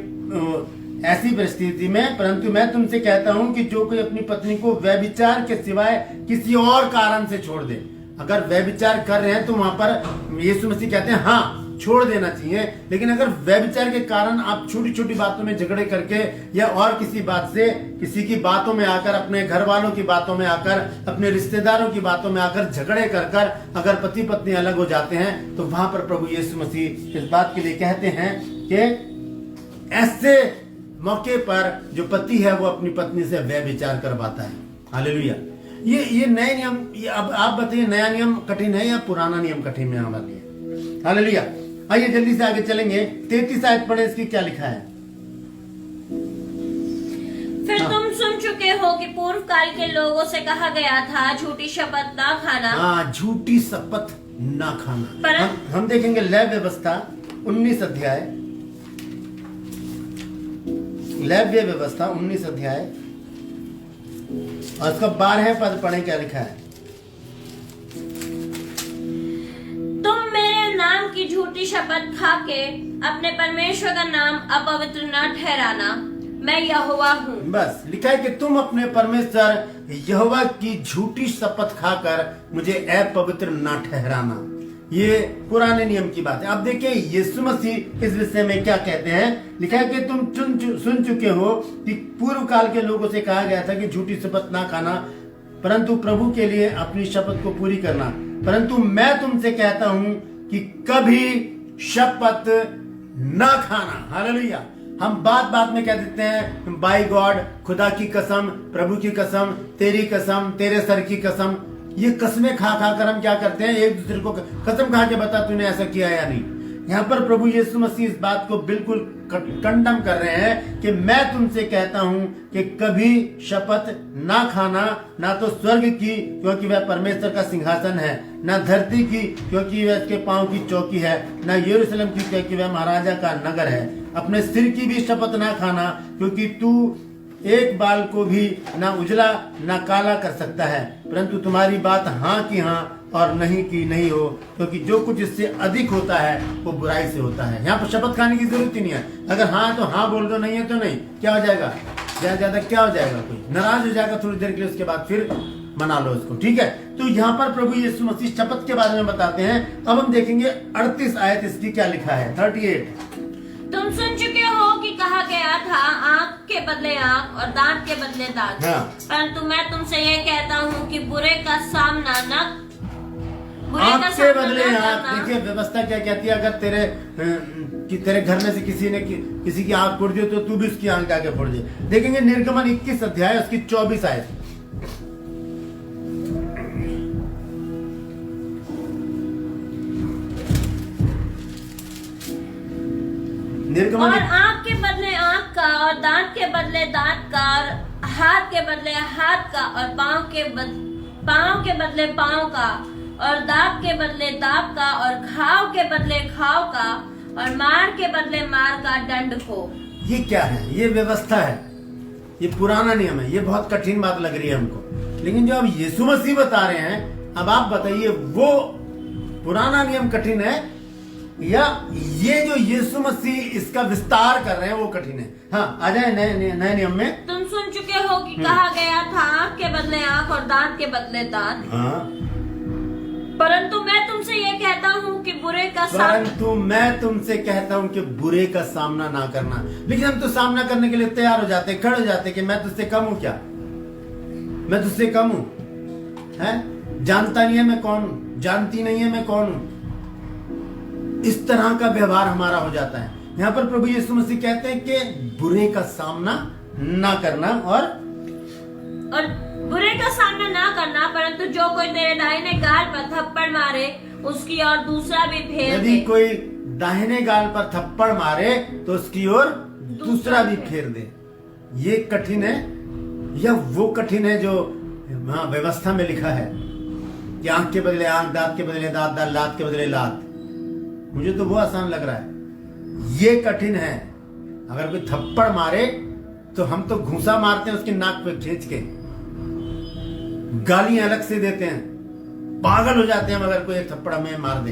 ऐसी परिस्थिति में, परंतु मैं तुमसे कहता हूं कि जो कोई अपनी पत्नी को व्यभिचार के सिवाय किसी और कारण से छोड़ दे। अगर व्यभिचार कर रहे हैं तो वहां पर यीशु मसीह कहते हैं हाँ, छोड़ देना चाहिए। लेकिन अगर व्यभिचार के कारण आप छोटी छोटी बातों में झगड़े करके या और किसी बात से, किसी की बातों में आकर, अपने घर वालों की बातों में आकर, अपने रिश्तेदारों की बातों में आकर झगड़े कर कर अगर पति पत्नी अलग हो जाते हैं, तो वहां पर प्रभु यीशु मसीह इस बात के लिए कहते हैं कि ऐसे मौके पर जो पति है वो अपनी पत्नी से व्यभिचार करवाता है। हालेलुया। ये नए नियम, अब आप बताइए, नया नियम कठिन है या पुराना नियम कठिन है हमारे लिए? हालेलुया। आइए जल्दी से आगे चलेंगे। 33 आयत पढ़े, इसकी क्या लिखा है? फिर तुम सुन चुके हो कि पूर्व काल के लोगों से कहा गया था झूठी शपथ ना खाना। हाँ, झूठी शपथ ना खाना। हम देखेंगे लय व्यवस्था 19 अध्याय, लय व्यवस्था 19 अध्याय और उसका 12 पद पढ़े, क्या लिखा है? तुम मेरे नाम की झूठी शपथ खा के अपने परमेश्वर का नाम अपवित्र न ठहराना, मैं यहोवा हूँ। बस लिखा है कि तुम अपने परमेश्वर यहोवा की झूठी शपथ खाकर मुझे अपवित्र न ठहराना। ये पुराने नियम की बात है। अब देखिए यीशु मसीह इस विषय में क्या कहते हैं। लिखा है कि तुम सुन चुके हो कि पूर्व काल के लोगों से कहा गया था कि झूठी शपथ ना खाना, परंतु प्रभु के लिए अपनी शपथ को पूरी करना। परंतु मैं तुमसे कहता हूं कि कभी शपथ न खाना। हालेलुया। हम बात बात में कह देते हैं बाय गॉड, खुदा की कसम, प्रभु की कसम, तेरी कसम, तेरे सर की कसम। ये कसमें खा खा कर हम क्या करते हैं, एक दूसरे को कसम खा के बता तूने ऐसा किया या नहीं। यहाँ पर प्रभु यीशु मसीह इस बात को बिल्कुल कंडम कर रहे हैं कि मैं तुमसे कहता हूं कि कभी शपथ ना खाना, ना तो स्वर्ग की क्योंकि वह परमेश्वर का सिंहासन है, ना धरती की क्योंकि वह इसके पांव की चौकी है, ना यरूशलेम की क्योंकि वह महाराजा का नगर है। अपने सिर की भी शपथ ना खाना क्योंकि तू एक बाल को भी ना उजला ना काला कर सकता है, परंतु तुम्हारी बात हाँ की हाँ और नहीं की नहीं हो, क्योंकि जो कुछ इससे अधिक होता है वो बुराई से होता है। यहाँ पर शपथ खाने की जरूरत ही नहीं है। अगर हाँ तो हाँ बोल दो, नहीं है तो नहीं। क्या हो जाएगा? ज्यादा क्या हो जाएगा? कोई नाराज हो जाएगा थोड़ी देर के लिए, उसके बाद फिर मना लो इसको, ठीक है। तो यहाँ पर प्रभु यीशु मसीह शपथ के बारे में बताते हैं। अब हम देखेंगे 38 आयत, इसकी क्या लिखा है? 38। तुम सुन चुके हो कि कहा गया था आंख के बदले आंख और दांत के बदले दांत। हाँ। परंतु मैं तुमसे ये कहता हूँ कि बुरे का सामना न, आंख के बदले आंख। देखिए व्यवस्था क्या कहती है, अगर तेरे घर में से किसी की आंख फोड़ दियो तो तू भी उसकी आंख आके फोड़ दे। देखेंगे निर्गमन 21 अध्याय उसकी 24 आयत। और आंख के बदले आंख का और दांत के बदले दांत का और हाथ के बदले हाथ का और पांव के बदले पांव का और दांत के बदले दांत का और घाव के बदले घाव का और मार के बदले मार का दंड हो। ये क्या है? ये व्यवस्था है, ये पुराना नियम है। ये बहुत कठिन बात लग रही है हमको, लेकिन जो अब यीशु मसीह बता रहे हैं, अब आप बताइए वो पुराना नियम कठिन है या ये जो यीशु मसीह इसका विस्तार कर रहे हैं वो कठिन है? हाँ, आ जाए नए नियम में। तुम सुन चुके हो कि कहा गया था आंख के बदले आंख और दांत के बदले दांत। हाँ। परंतु मैं तुमसे ये कहता हूँ कि बुरे का सामना ना करना। लेकिन हम तो सामना करने के लिए तैयार हो जाते, खड़े हो जाते कि मैं तुझसे कम हूँ क्या? मैं तुझसे कम हूँ? है? जानता नहीं है मैं कौन हूँ, जानती नहीं है मैं कौन हूँ। इस तरह का व्यवहार हमारा हो जाता है। यहाँ पर प्रभु यीशु मसीह कहते हैं कि बुरे का सामना ना करना और बुरे का सामना ना करना, परंतु जो कोई तेरे दाहिने गाल पर थप्पड़ मारे उसकी और दूसरा भी फेर यदि दे। कोई दाहिने गाल पर थप्पड़ मारे तो उसकी ओर दूसरा भी फेर दे। ये कठिन है, या वो कठिन है जो व्यवस्था में लिखा है कि आंख के बदले आंख, दांत के बदले दांत, लात के बदले लात। मुझे तो वो आसान लग रहा है। ये कठिन है। अगर कोई थप्पड़ मारे तो हम तो घूंसा मारते हैं उसकी नाक पे खींच के, गालियां अलग से देते हैं, पागल हो जाते हैं अगर कोई एक थप्पड़ हमें मार दे।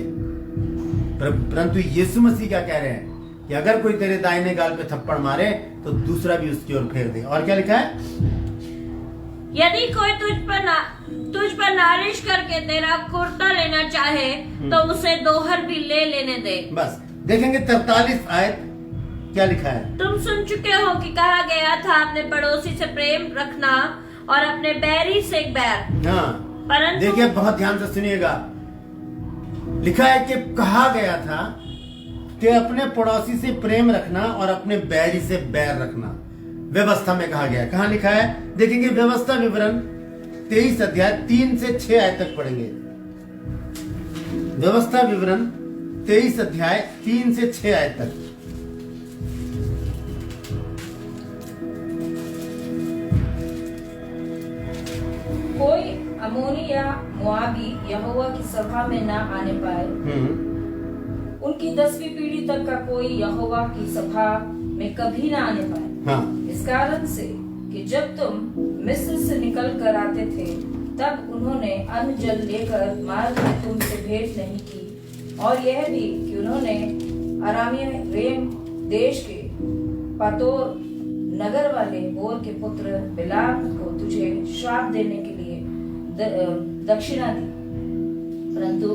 परंतु यीशु मसीह क्या कह रहे हैं कि अगर कोई तेरे दाहिने गाल पे थप्पड़ मारे तो दूसरा भी उसकी ओर फेर दे। और क्या लिखा है? यदि कोई तुझ पर नालिश करके तेरा कुर्ता लेना चाहे तो उसे दोहर भी ले लेने दे। बस देखेंगे 43 आयत क्या लिखा है। तुम सुन चुके हो कि कहा गया था अपने पड़ोसी से प्रेम रखना और अपने बैरी से बैर। हाँ, परंतु देखिए बहुत ध्यान से सुनिएगा। लिखा है कि कहा गया था कि अपने पड़ोसी से प्रेम रखना और अपने बैरी से बैर रखना। व्यवस्था में कहा गया है। कहाँ लिखा है? देखेंगे व्यवस्था विवरण 23 अध्याय 3 से 6 आयत तक पढ़ेंगे। व्यवस्था विवरण 23 अध्याय 3 से 6 आयत तक। कोई अमोनी या मोआबी यहोवा की सभा में न आने पाए। उनकी 10वीं पीढ़ी तक का कोई यहोवा की सभा में कभी न आने पाए। हाँ। इस कारण से कि जब तुम मिस्र से निकल कर आते थे तब उन्होंने अन्न जल लेकर मार्ग में तुमसे भेंट नहीं की, और यह भी कि उन्होंने अरामिया रेम देश के पातोर नगर वाले बोर के पुत्र बिलाम को तुझे श्राप देने के लिए दक्षिणा दी। परंतु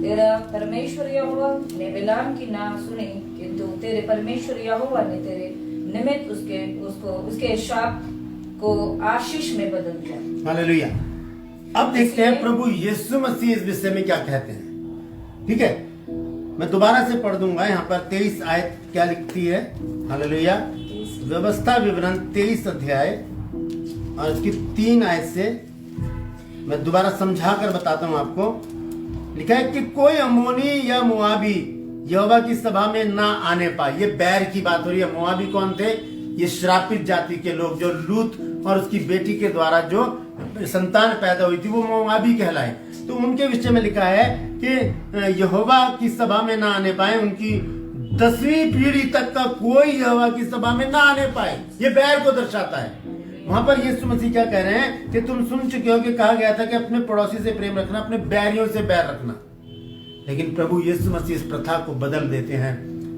तेरा परमेश्वर यहोवा ने बिलाम की ना सुनी, किंतु तेरे परमेश्वर यहोवा ने तेरे निमित्त उसके श्राप को आशीष में बदल दिया। हालेलुया। अब देखते हैं प्रभु यीशु मसीह इस विषय में क्या कहते हैं। ठीक है, मैं दोबारा से पढ़ दूंगा। यहाँ पर 23 आयत क्या लिखती है। हालेलुया। व्यवस्था विवरण 23 अध्याय और इसकी 3 आयत से मैं दोबारा समझा कर बताता हूं आपको। लिखा है कि कोई अमोनी या मुआबी यहोवा की सभा में ना आने पाए। ये बैर की बात हो रही है। मुआबी कौन थे? ये श्रापित जाति के लोग जो लूत और उसकी बेटी के द्वारा जो संतान पैदा हुई थी वो मुआबी कहलाए। तो उनके विषय में लिखा है कि यहोवा की सभा में ना आने पाए। उनकी 10वीं पीढ़ी तक का कोई यहोवा की सभा में ना आने पाए। ये बैर को दर्शाता है। वहां पर यीशु मसीह क्या कह रहे हैं कि तुम सुन चुके हो कि कहा गया था कि अपने पड़ोसी से प्रेम रखना, अपने बैरियों से बैर रखना। लेकिन प्रभु यीशु मसीह इस प्रथा को बदल देते हैं।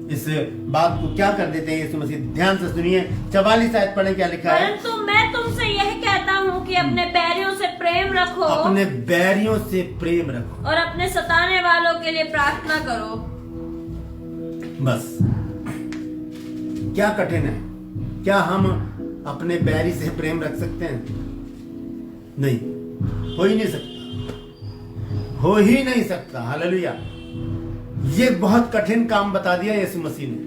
इस बात को क्या कर देते हैं यीशु मसीह? ध्यान से सुनिए। 44 आयत पढ़े क्या लिखा है। परंतु मैं तुमसे यह कहता हूँ कि अपने बैरियों से प्रेम रखो, अपने बैरियों से प्रेम रखो और अपने सताने वालों के लिए प्रार्थना करो। बस क्या कठिन है? क्या हम अपने बैरी से प्रेम रख सकते हैं? नहीं, हो ही नहीं सकता, हो ही नहीं सकता। हालेलुया। ये बहुत कठिन काम बता दिया यीशु मसीह ने।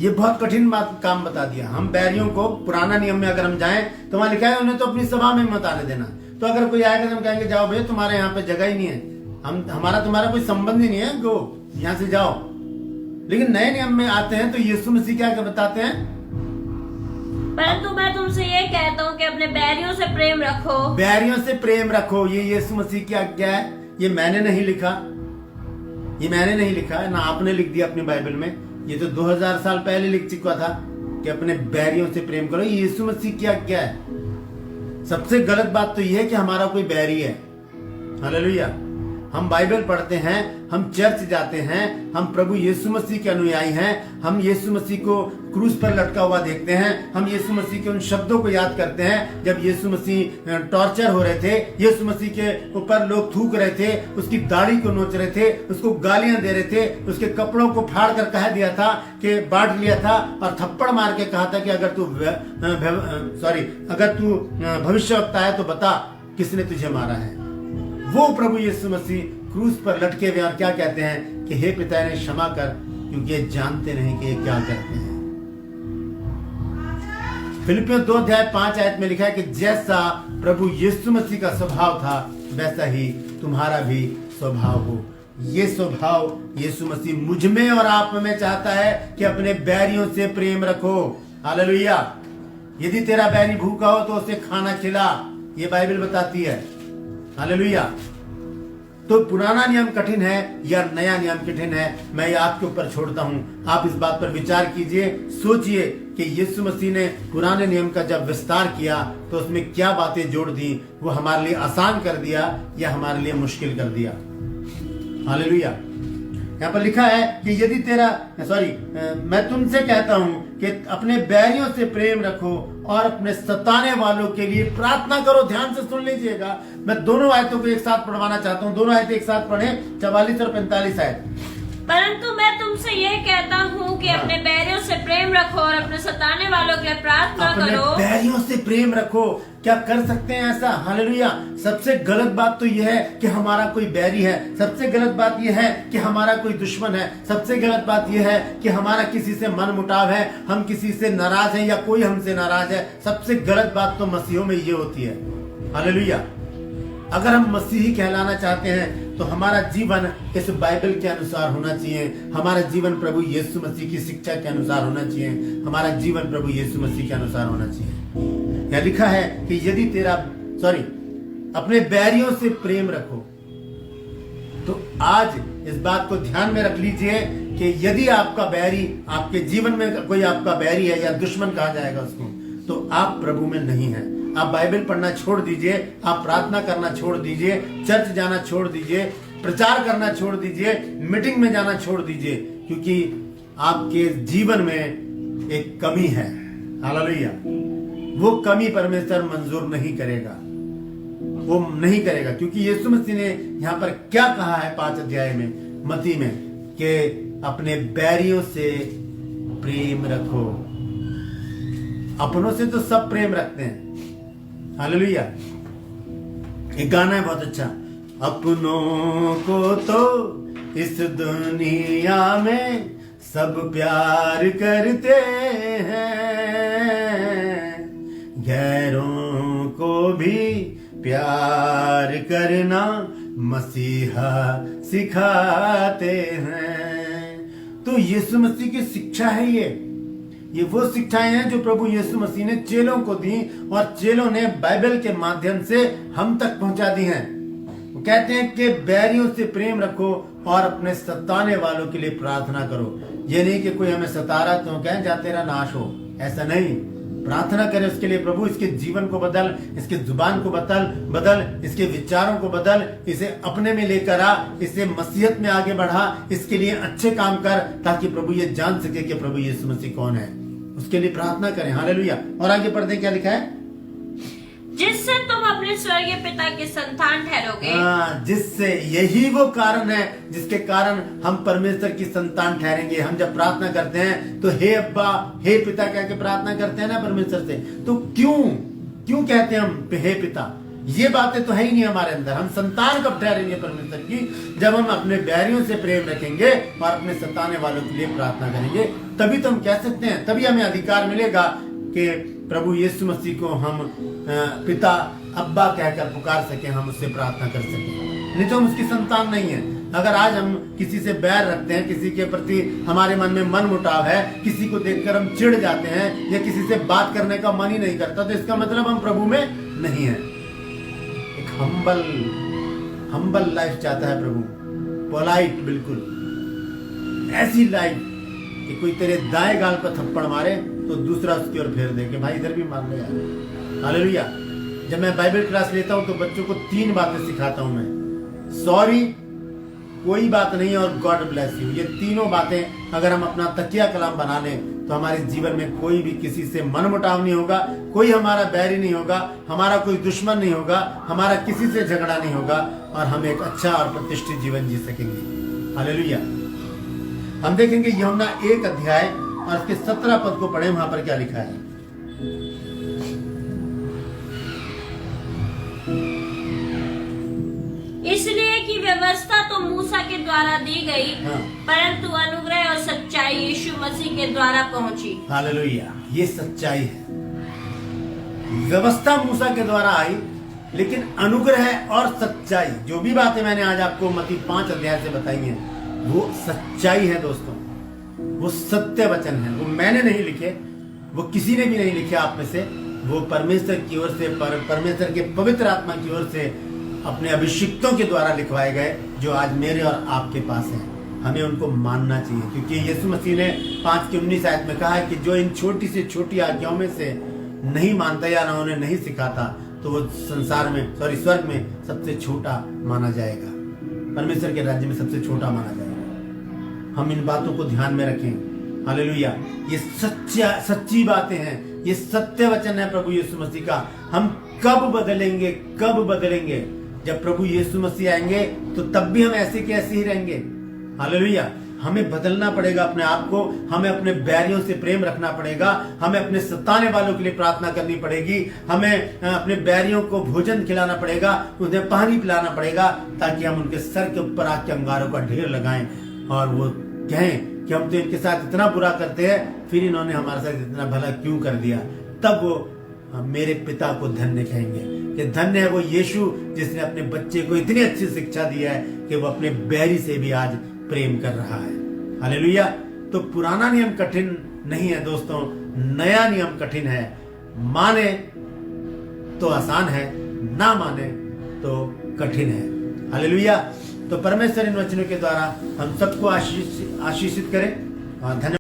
ये बहुत कठिन काम बता दिया। हम बैरियों को पुराना नियम में अगर हम जाएं तो वहां लिखा है उन्हें तो अपनी सभा में मत आने देना। तो अगर कोई आएगा तो हम कहेंगे जाओ भैया, तुम्हारे यहाँ पे जगह ही नहीं है, हमारा तुम्हारा कोई संबंध ही नहीं है, गो यहाँ से जाओ। लेकिन नए नियम में आते हैं तो यीशु मसीह क्या बताते हैं? परंतु मैं तुमसे ये कहता हूँ कि अपने बैरियों से प्रेम रखो। बैरियों से प्रेम रखो। ये यीशु मसीह की आज्ञा है। ये मैंने नहीं लिखा, ये मैंने नहीं लिखा है, ना आपने लिख दिया अपनी बाइबल में। ये तो 2000 साल पहले लिख चुका था कि अपने बैरियों से प्रेम करो। ये यीशु मसीह की आज्ञा है। सबसे गलत बात तो यह है कि हमारा कोई बैरी है। हालेलुया। हम बाइबल पढ़ते हैं, हम चर्च जाते हैं, हम प्रभु यीशु मसीह के अनुयायी हैं, हम यीशु मसीह को क्रूस पर लटका हुआ देखते हैं, हम यीशु मसीह के उन शब्दों को याद करते हैं जब यीशु मसीह टॉर्चर हो रहे थे, यीशु मसीह के ऊपर लोग थूक रहे थे, उसकी दाढ़ी को नोच रहे थे, उसको गालियां दे रहे थे, उसके कपड़ों को फाड़ कर कह दिया था कि बांट लिया था, और थप्पड़ मार के कहा था कि अगर तू भविष्यवक्ता है तो बता किसने तुझे मारा है। वो प्रभु यीशु मसीह क्रूस पर लटके हुए और क्या कहते हैं कि हे पिता इन्हें क्षमा कर, क्योंकि ये जानते नहीं कि ये क्या करते हैं। फिलिपियों 2:5 में लिखा है कि जैसा प्रभु यीशु मसीह का स्वभाव था वैसा ही तुम्हारा भी स्वभाव हो। ये स्वभाव यीशु मसीह मुझ में और आप में चाहता है कि अपने बैरियों से प्रेम रखो। हालेलुया। यदि तेरा बैरी भूखा हो तो उसे खाना खिला, ये बाइबल बताती है। हालेलुया। तो पुराना नियम कठिन है या नया नियम कठिन है, मैं ये आपके ऊपर छोड़ता हूं। आप इस बात पर विचार कीजिए, सोचिए कि यीशु मसीह ने पुराने नियम का जब विस्तार किया तो उसमें क्या बातें जोड़ दी, वो हमारे लिए आसान कर दिया या हमारे लिए मुश्किल कर दिया। हालेलुया। यहाँ पर लिखा है कि यदि मैं तुमसे कहता हूं कि अपने बैरियों से प्रेम रखो और अपने सताने वालों के लिए प्रार्थना करो। ध्यान से सुन लीजिएगा, मैं दोनों आयतों को एक साथ पढ़वाना चाहता हूं। दोनों आयतें एक साथ पढ़ें, 44 और 45 आयत। परंतु मैं तुमसे यह कहता हूँ कि अपने बैरियों से प्रेम रखो और अपने सताने वालों के लिए प्रार्थना करो। अपने बैरियों से प्रेम रखो। क्या कर सकते हैं ऐसा? हालेलुया। सबसे गलत बात तो यह है कि हमारा कोई बैरी है। सबसे गलत बात यह है कि हमारा कोई दुश्मन है। सबसे गलत बात यह है कि हमारा किसी से मन मुटाव है, हम किसी से नाराज हैं या कोई हमसे नाराज है। सबसे गलत बात तो मसीहों में ये होती है। हालेलुया। अगर हम मसीही कहलाना चाहते हैं तो हमारा जीवन इस बाइबल के अनुसार होना चाहिए। हमारा जीवन प्रभु यीशु मसीह की शिक्षा के अनुसार होना चाहिए। हमारा जीवन प्रभु यीशु मसीह के अनुसार होना चाहिए। यह लिखा है कि यदि अपने बैरियों से प्रेम रखो। तो आज इस बात को ध्यान में रख लीजिए कि यदि आपका बैरी, आपके जीवन में कोई आपका बैरी है या दुश्मन कहा जाएगा उसको, तो आप प्रभु में नहीं है। आप बाइबल पढ़ना छोड़ दीजिए, आप प्रार्थना करना छोड़ दीजिए, चर्च जाना छोड़ दीजिए, प्रचार करना छोड़ दीजिए, मीटिंग में जाना छोड़ दीजिए, क्योंकि आपके जीवन में एक कमी है। हालेलुया। वो कमी परमेश्वर मंजूर नहीं करेगा, वो नहीं करेगा, क्योंकि यीशु मसीह ने यहाँ पर क्या कहा है 5 अध्याय में मत्ती में कि अपने बैरियों से प्रेम रखो। अपनों से तो सब प्रेम रखते हैं। हालेलुया। एक गाना है बहुत अच्छा, अपनों को तो इस दुनिया में सब प्यार करते हैं, गैरों को भी प्यार करना मसीहा सिखाते हैं। तो यीशु मसीह की शिक्षा है ये वो शिक्षाएं हैं जो प्रभु यीशु मसीह ने चेलों को दी और चेलों ने बाइबल के माध्यम से हम तक पहुंचा दी हैं। वो कहते हैं कि बैरियों से प्रेम रखो और अपने सताने वालों के लिए प्रार्थना करो। ये नहीं कि कोई हमें सता रहा तो कहें जा तेरा नाश हो, ऐसा नहीं। प्रार्थना करें उसके लिए, प्रभु इसके जीवन को बदल, इसके जुबान को बदल, इसके विचारों को बदल, इसे अपने में लेकर आ, इसे मसीहत में आगे बढ़ा, इसके लिए अच्छे काम कर, ताकि प्रभु ये जान सके कि प्रभु यीशु मसीह कौन है। उसके लिए प्रार्थना करें। हालेलुया। और आगे पढ़ते क्या लिखा है? जिससे तुम अपने स्वर्गीय पिता के संतान ठहरोगे। जिससे, यही वो कारण है जिसके कारण हम परमेश्वर की संतान ठहरेंगे। हम जब प्रार्थना करते हैं तो हे अब्बा, हे पिता कह के प्रार्थना करते हैं ना परमेश्वर से। तो क्यों कहते हैं हम हे पिता? ये बातें तो है ही नहीं हमारे अंदर। हम संतान कब ठहरेंगे परमेश्वर की? जब हम अपने बैरियों से प्रेम रखेंगे और अपने सताने वालों के लिए प्रार्थना करेंगे, तभी तो हम कह सकते हैं, तभी हमें अधिकार मिलेगा कि प्रभु यीशु मसीह को हम पिता अब्बा कहकर पुकार सके, हम उससे प्रार्थना कर सके। नहीं तो हम उसकी संतान नहीं है। अगर आज हम किसी से बैर रखते हैं, किसी के प्रति हमारे मन में मन मुटाव है, किसी को देखकर हम चिढ़ जाते हैं या किसी से बात करने का मन ही नहीं करता, तो इसका मतलब हम प्रभु में नहीं है। एक हम्बल लाइफ चाहता है प्रभु, पोलाइट, बिल्कुल ऐसी लाइफ कि कोई तेरे दाएं गाल पर थप्पड़ मारे तो दूसरा उसकी ओर फेर दे कि भाई इधर भी मार ले यार। हालेलुया। जब मैं बाइबल क्लास लेता हूं तो बच्चों को 3 बातें सिखाता हूं मैं। सॉरी, कोई बात नहीं और गॉड ब्लेस यू। ये तीनों बातें अगर हम अपना तकिया कलाम बना लें तो हमारे जीवन में कोई भी किसी से मनमुटाव नहीं होगा, कोई हमारा बैरी नहीं होगा, हमारा कोई दुश्मन नहीं होगा, हमारा किसी से झगड़ा नहीं होगा और हम एक अच्छा और प्रतिष्ठित जीवन जी सकेंगे। हालेलुया। हम देखेंगे यूहन्ना 1 अध्याय और इसके 17 पद को पढ़े, वहां पर क्या लिखा है? इसलिए कि व्यवस्था तो मूसा के द्वारा दी गई, परंतु अनुग्रह और सच्चाई यीशु मसीह के द्वारा पहुंची। हालेलुया। ये सच्चाई है। व्यवस्था मूसा के द्वारा आई, लेकिन अनुग्रह और सच्चाई, जो भी बातें मैंने आज आपको मत्ती 5 अध्याय से बताई हैं, वो सच्चाई है दोस्तों, वो सत्य वचन है। वो मैंने नहीं लिखे, वो किसी ने भी नहीं लिखे आप में से, वो परमेश्वर की ओर से, परमेश्वर के पवित्र आत्मा की ओर से अपने अभिषिक्तों के द्वारा लिखवाए गए, जो आज मेरे और आपके पास हैं। हमें उनको मानना चाहिए, क्योंकि यीशु मसीह ने 5:19 आयत में कहा है कि जो इन छोटी से छोटी आज्ञाओं में से नहीं मानता या ना उन्हें नहीं सिखाता, तो वो स्वर्ग में सबसे छोटा माना जाएगा, परमेश्वर के राज्य में सबसे छोटा माना जाएगा। हम इन बातों को ध्यान में रखें। हालेलुया। ये सच्ची बातें हैं, ये सत्य वचन है प्रभु यीशु मसीह का। हम कब बदलेंगे? जब प्रभु यीशु मसीह आएंगे तो तब भी हम ऐसे के ऐसे ही रहेंगे। हालेलुया। हमें बदलना पड़ेगा अपने आप को, हमें अपने बैरियों से प्रेम रखना पड़ेगा, हमें अपने सताने वालों के लिए प्रार्थना करनी पड़ेगी, हमें अपने बैरियों को भोजन खिलाना पड़ेगा, उन्हें पानी पिलाना पड़ेगा, ताकि हम उनके सर के ऊपर आके अंगारों का ढेर लगाएं और वो कहें कि हम तो इनके साथ इतना बुरा करते हैं, फिर इन्होंने हमारे साथ इतना भला क्यों कर दिया। तब वो मेरे पिता को धन्य कहेंगे कि धन्य है वो यीशु जिसने अपने बच्चे को इतनी अच्छी शिक्षा दी है कि वो अपने बैरी से भी आज प्रेम कर रहा है। हालेलुया। तो पुराना नियम कठिन नहीं है दोस्तों, नया नियम कठिन है। माने तो आसान है, ना माने तो कठिन है। हालेलुया। तो परमेश्वर इन वचनों के द्वारा हम सबको आशीषित करें। धन्यवाद।